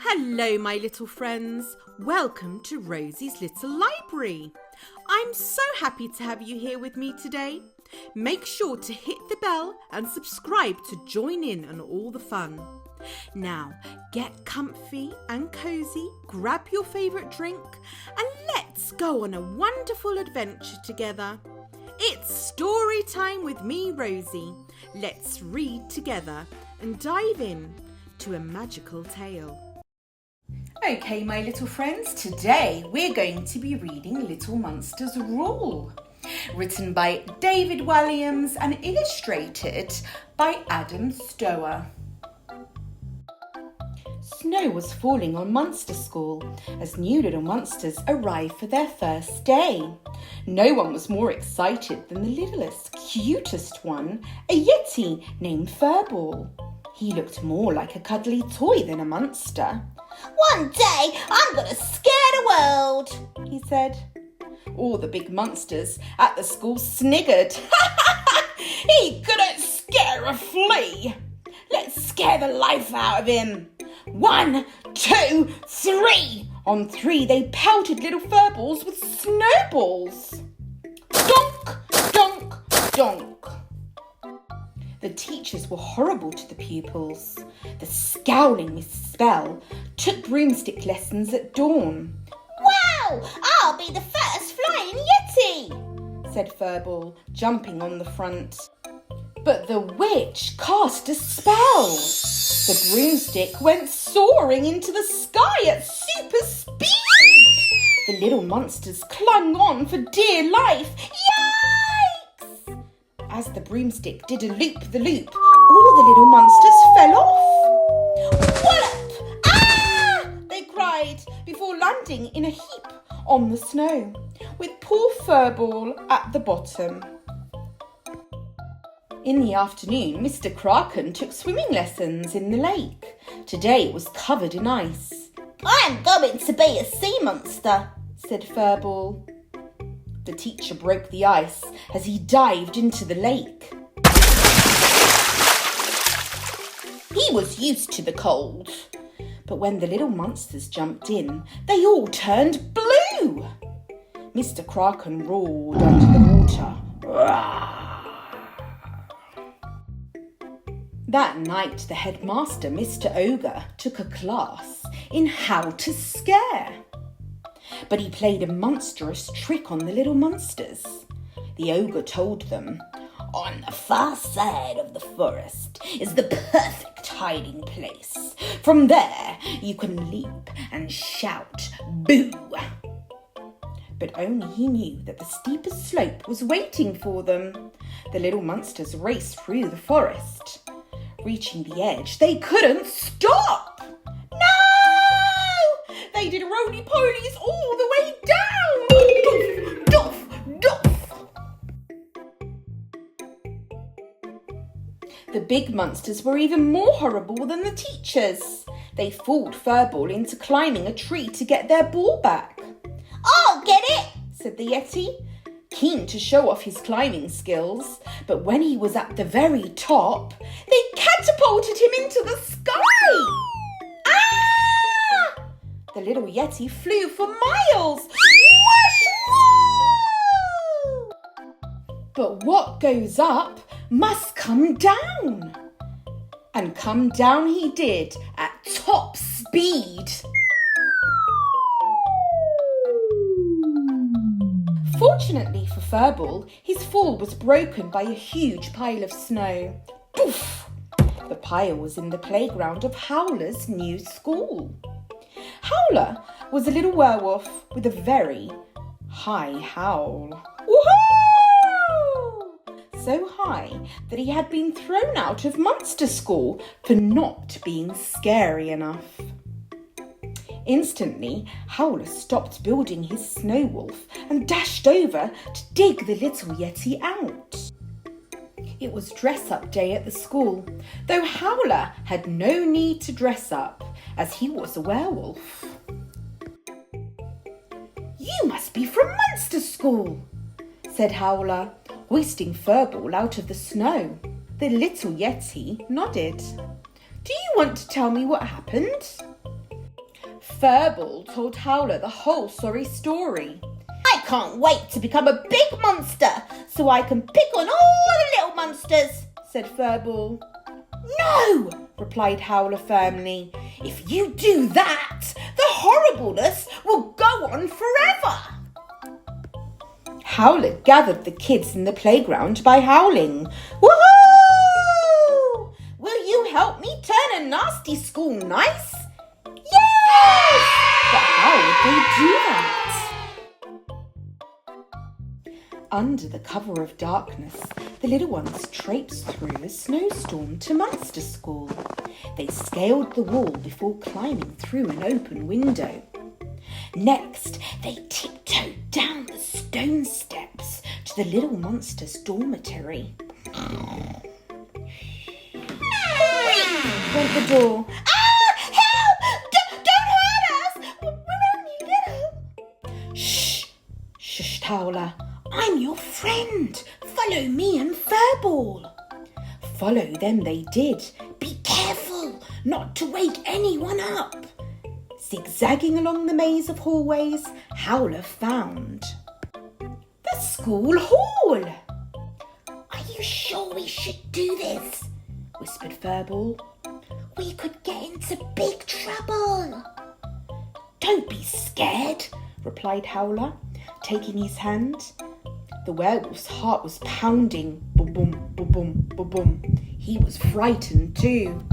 Hello, my little friends. Welcome to Rosie's Little Library. I'm so happy to have you here with me today. Make sure to hit the bell and subscribe to join in on all the fun. Now, get comfy and cozy, grab your favourite drink, and let's go on a wonderful adventure together. It's story time with me, Rosie. Let's read together and dive in to a magical tale. Okay, my little friends, today we're going to be reading Little Monsters Rule, written by David Walliams and illustrated by Adam Stower. Snow was falling on Monster School as new little monsters arrived for their first day. No one was more excited than the littlest, cutest one, a yeti named Furball. He looked more like a cuddly toy than a monster. "One day I'm going to scare the world," he said. All the big monsters at the school sniggered. He couldn't scare a flea. Let's scare the life out of him. 1, 2, 3. On 3 they pelted little furballs with snowballs. Donk, donk, donk. The teachers were horrible to the pupils. The scowling Miss Spell took broomstick lessons at dawn. "Wow, I'll be the first flying yeti," said Furball, jumping on the front. But the witch cast a spell. The broomstick went soaring into the sky at super speed. The little monsters clung on for dear life. Yikes! As the broomstick did a loop-the-loop, all the little monsters fell off. "Wallop! Ah!" they cried before landing in a heap on the snow, with poor Furball at the bottom. In the afternoon, Mr. Kraken took swimming lessons in the lake. Today it was covered in ice. "I'm going to be a sea monster," said Furball. The teacher broke the ice as he dived into the lake. He was used to the cold. But when the little monsters jumped in, they all turned blue. Mr. Kraken roared under the water. Rawr! That night, the headmaster, Mr. Ogre, took a class in how to scare. But he played a monstrous trick on the little monsters. The ogre told them, "On the far side of the forest is the perfect hiding place. From there, you can leap and shout, 'Boo!'" But only he knew that the steepest slope was waiting for them. The little monsters raced through the forest. Reaching the edge, they couldn't stop. No! They did roly-polies all the way down. Doof, doof, doof. The big monsters were even more horrible than the teachers. They fooled Furball into climbing a tree to get their ball back. "I'll get it," said the yeti, keen to show off his climbing skills. But when he was at the very top, they catapulted him into the sky. Ah! The little yeti flew for miles. Whoosh, woo! But what goes up must come down. And come down he did at top speed. Fortunately for Furball, his fall was broken by a huge pile of snow. Poof! The pile was in the playground of Howler's new school. Howler was a little werewolf with a very high howl. Woohoo! So high that he had been thrown out of Monster School for not being scary enough. Instantly, Howler stopped building his snow wolf and dashed over to dig the little yeti out. It was dress-up day at the school, though Howler had no need to dress up, as he was a werewolf. "You must be from Monster School," said Howler, hoisting Furball out of the snow. The little yeti nodded. "Do you want to tell me what happened?" Furball told Howler the whole sorry story. I can't wait to become a big monster so I can pick on all the little monsters, said Furball. No, replied Howler firmly. If you do that, the horribleness will go on forever. Howler gathered the kids in the playground by howling, "Woohoo! Will you help me turn a nasty school nice?" Yes! But how would they do that? Under the cover of darkness, the little ones traipsed through a snowstorm to Monster School. They scaled the wall before climbing through an open window. Next, they tiptoed down the stone steps to the little monster's dormitory. Went the door. Ah! Help! Don't hurt us! We're only little. Shh! Shushed Howler. I'm your friend. Follow me and Furball. Follow them they did. Be careful not to wake anyone up. Zigzagging along the maze of hallways, Howler found the school hall. Are you sure we should do this? Whispered Furball. We could get into big trouble. Don't be scared, replied Howler, taking his hand. The werewolf's heart was pounding. Boom, boom, boom, boom, boom. He was frightened too.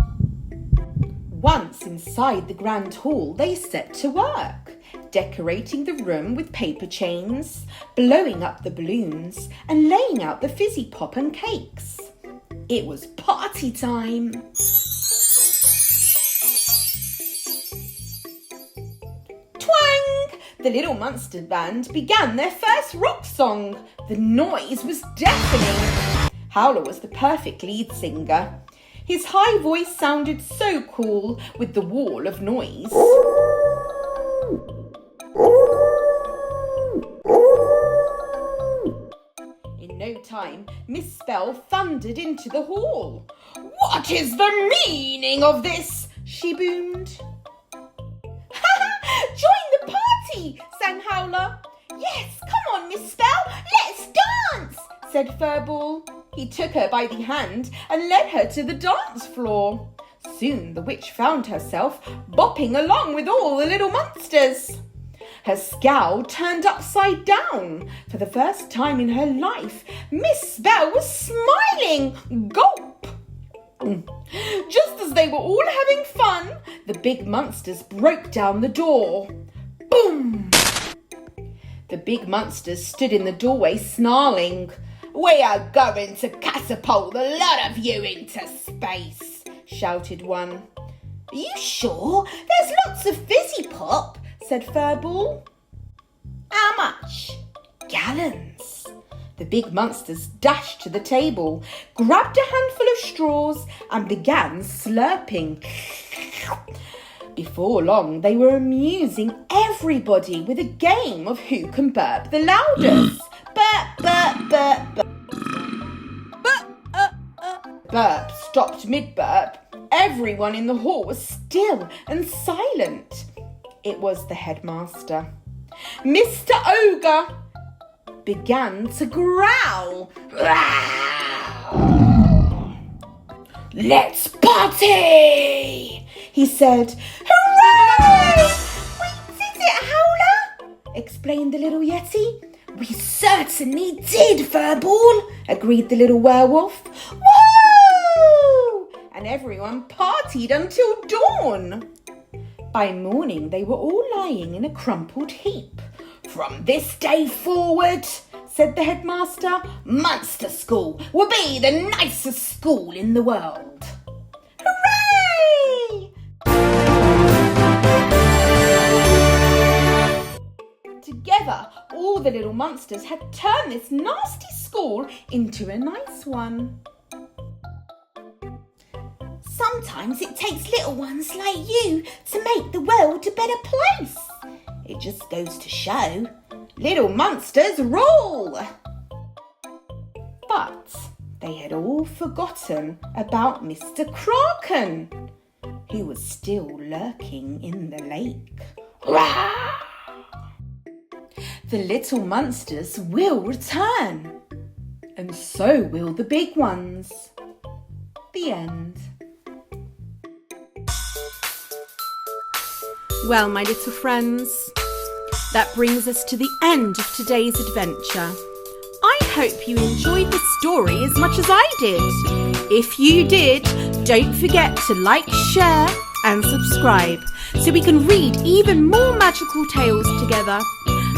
Once inside the grand hall, they set to work, decorating the room with paper chains, blowing up the balloons, and laying out the fizzy pop and cakes. It was party time. Twang! The little monster band began their first rock song. The noise was deafening. Howler was the perfect lead singer. His high voice sounded so cool with the wall of noise. In no time, Miss Spell thundered into the hall. "What is the meaning of this?" she boomed. "Join the party!" sang Howler. "Yes, come on, Miss Spell, let's dance!" said Furball. He took her by the hand and led her to the dance floor. Soon the witch found herself bopping along with all the little monsters. Her scowl turned upside down. For the first time in her life, Miss Spell was smiling. Gulp! Just as they were all having fun, the big monsters broke down the door. Boom! The big monsters stood in the doorway snarling. "We are going to catapult the lot of you into space," shouted one. "Are you sure? There's lots of fizzy pop," said Furball. "How much?" "Gallons." The big monsters dashed to the table, grabbed a handful of straws and began slurping. Before long, they were amusing everybody with a game of who can burp the loudest. Burp, burp, burp, burp. Burp stopped mid-burp. Everyone in the hall was still and silent. It was the headmaster. Mr. Ogre began to growl. "Let's party!" he said. "Hooray! We did it, Howler!" explained the little yeti. "We certainly did, Furball," agreed the little werewolf. "Woo!" And everyone partied until dawn. By morning, they were all lying in a crumpled heap. "From this day forward," said the headmaster, "Monster School will be the nicest school in the world." Hooray! Together, all the little monsters had turned this nasty school into a nice one. Sometimes it takes little ones like you to make the world a better place. It just goes to show, little monsters rule. But they had all forgotten about Mr. Kraken. who was still lurking in the lake. Rah! The little monsters will return, and so will the big ones. The end. Well, my little friends, that brings us to the end of today's adventure. I hope you enjoyed the story as much as I did. If you did, don't forget to like, share and subscribe so we can read even more magical tales together.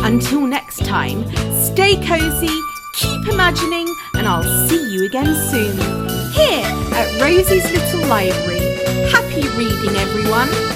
Until next time, stay cozy, keep imagining, and I'll see you again soon, here at Rosie's Little Library. Happy reading, everyone!